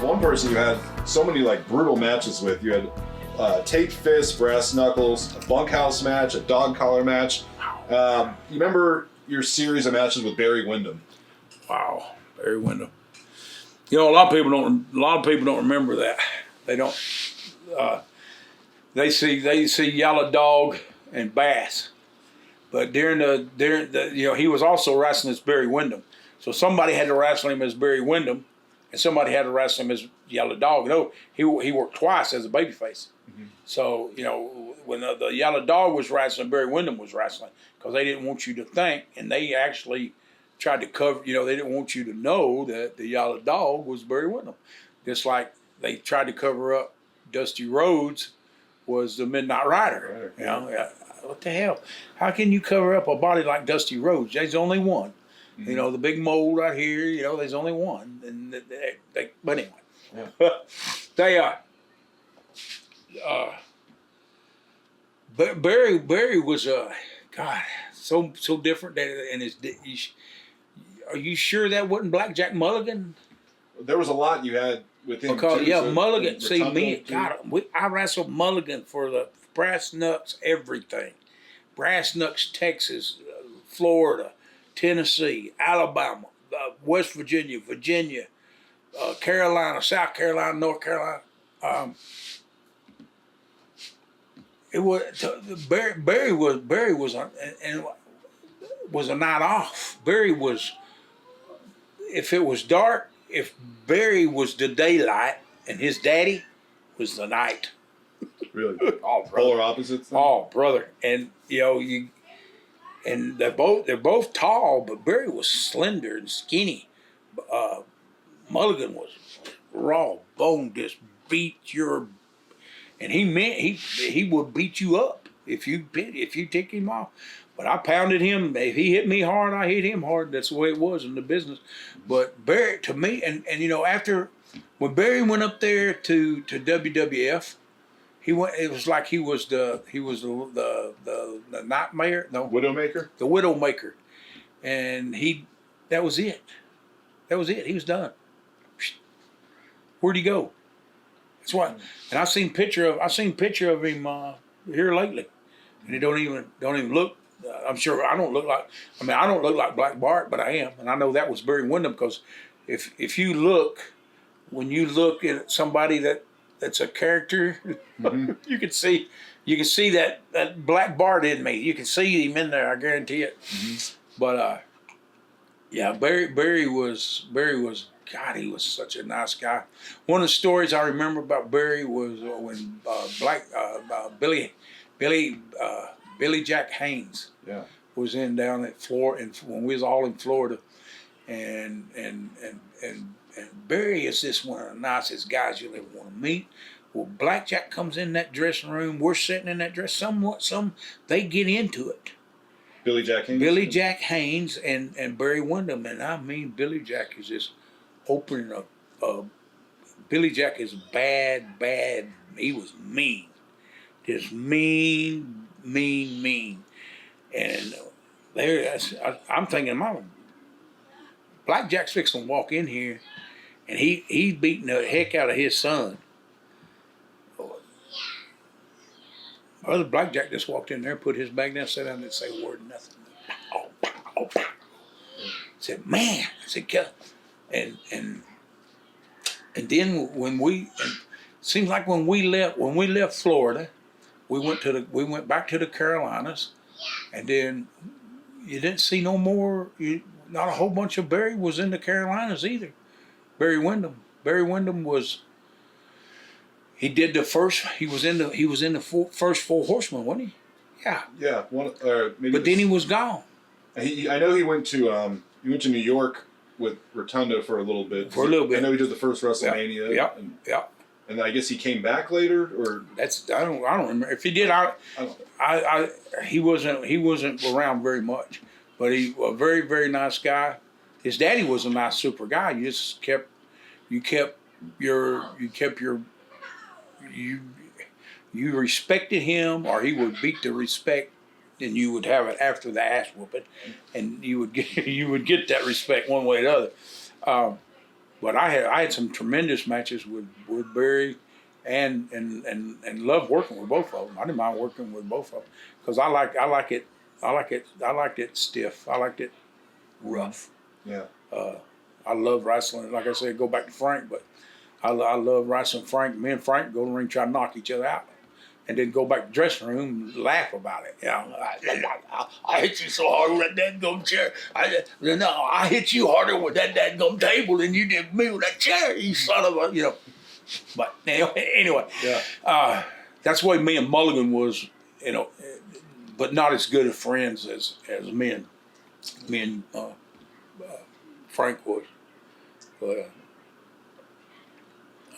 one person you had so many like brutal matches with. You had taped fists, brass knuckles, a bunkhouse match, a dog collar match. You remember your series of matches with Barry Windham? Wow, Barry Windham. You know, a lot of people don't remember that. They don't. They see Yellow Dog and Bass, but during the you know, he was also wrestling as Barry Windham. So somebody had to wrestle him as Barry Windham, and somebody had to wrestle him as Yellow Dog. No, he worked twice as a babyface. Mm-hmm. So, you know, when the Yellow Dog was wrestling, Barry Windham was wrestling, because they didn't want you to think, and they actually tried to cover, you know, they didn't want you to know that the Yellow Dog was Barry Windham. Just like they tried to cover up Dusty Rhodes was the Midnight Rider. You know, what the hell? How can you cover up a body like Dusty Rhodes? There's only one. Mm-hmm. You know, the big mole right here, you know, there's only one. And but anyway, they are. Barry was God, so different than in his. Are you sure that wasn't Blackjack Mulligan? There was a lot you had with him. Because too, yeah, so Mulligan. See me, too. God, I wrestled Mulligan for the Brass Knucks, everything. Brass Knucks, Texas, Florida, Tennessee, Alabama, West Virginia, Carolina, South Carolina, North Carolina. It was Barry was a night off. Barry was, if it was dark, if Barry was the daylight and his daddy was the night. Really? Oh, polar opposites? Then? Oh, brother. And you know, and they're both tall, but Barry was slender and skinny. Mulligan was raw bone, just beat your, and he would beat you up if you tick him off. But I pounded him. If he hit me hard, I hit him hard. That's the way it was in the business. But Barry, to me, and you know, after when Barry went up there to WWF, he went. It was like he was the nightmare. No, Widowmaker. The Widowmaker, and that was it. That was it. He was done. Where'd he go? That's why. And I've seen picture of him here lately, and he don't even look. I'm sure I don't look like. I mean, I don't look like Black Bart, but I am, and I know that was Barry Windham, because if you look, when you look at somebody that's a character, mm-hmm. you can see that Black Bart in me. You can see him in there. I guarantee it. Mm-hmm. But yeah, Barry was. God, he was such a nice guy. One of the stories I remember about Barry was when Billy Jack Haynes was down at Florida, when we was all in Florida, and Barry is just one of the nicest guys you'll ever want to meet. Well, Blackjack comes in that dressing room. We're sitting in that dress. They get into it. Billy Jack Haynes and Barry Windham, and I mean Billy Jack is just opening up. Billy Jack is bad. He was mean, just mean. And I'm thinking, Mama, Blackjack's fixing to walk in here, and he's beating the heck out of his son. Brother Blackjack just walked in there, put his bag down, sat down, didn't say a word, nothing. Oh. Said, man, I said, God. And then seems like when we left Florida, we went back to the Carolinas, and then you didn't see no more. Not a whole bunch of Barry was in the Carolinas either. Barry Windham was. He did the first. He was in the first Four Horsemen, wasn't he? Yeah. Yeah. But then he was gone. I know he went to New York with Rotundo for a little bit. I know he did the first WrestleMania. Yeah. And then I guess he came back later, or I don't remember if he did. He wasn't around very much, but he a very, very nice guy. His daddy was a nice, super guy. You just kept you respected him, or he would beat the respect, and you would have it after the ass whooping, and you would get that respect one way or the other. But I had some tremendous matches with Barry, and loved working with both of them. I didn't mind working with both of them because I liked it stiff. I liked it rough. Yeah. I love wrestling. Like I said, go back to Frank, but I love wrestling Frank. Me and Frank go to the ring, try to knock each other out, and then go back to the dressing room and laugh about it. You know, I hit you so hard with that dadgum chair. I hit you harder with that dadgum table than you did me with that chair, you son of a, you know. But anyway, Yeah. That's the way me and Mulligan was, you know, but not as good of friends as me and Frank was. But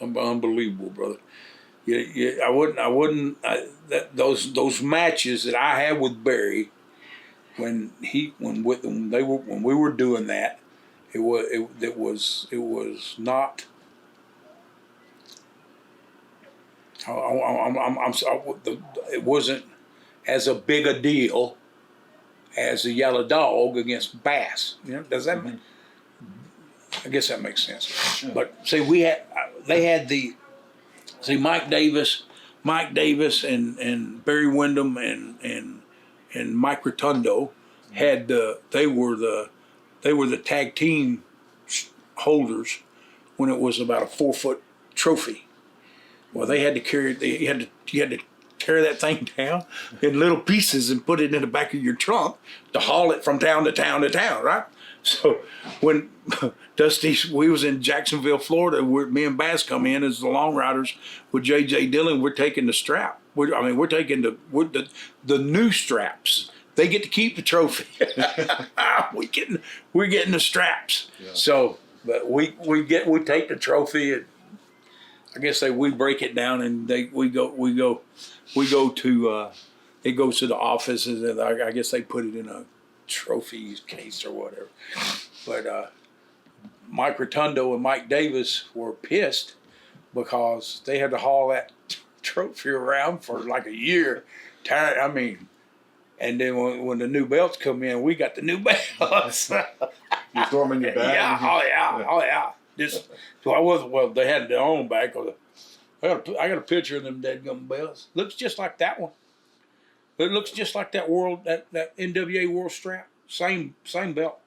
unbelievable, brother. I wouldn't. Those matches that I had with Barry, when we were doing that, it was not. It wasn't as a big a deal as the Yellow Dog against Bass. You know, does that? Mm-hmm. I guess that makes sense. Yeah. But see, Mike Davis and Barry Windham and Mike Rotundo had they were the tag team holders when it was about a 4-foot trophy. Well, they had to carry. You had to tear that thing down in little pieces and put it in the back of your trunk to haul it from town to town to town, right? So when we was in Jacksonville, Florida, where me and Bass come in as the Long Riders with J.J. Dillon, we're taking the strap. We're taking the new straps. They get to keep the trophy. We're getting the straps. Yeah. So, but we take the trophy and I guess we break it down and we go to it goes to the office and I guess they put it in a trophy case or whatever. But Mike Rotundo and Mike Davis were pissed because they had to haul that trophy around for like a year. And then when the new belts come in, we got the new belts. You throw them in your bag? Yeah, oh yeah. They had their own bag. I got a picture of them deadgum belts. Looks just like that one. It looks just like that NWA World Strap. Same belt.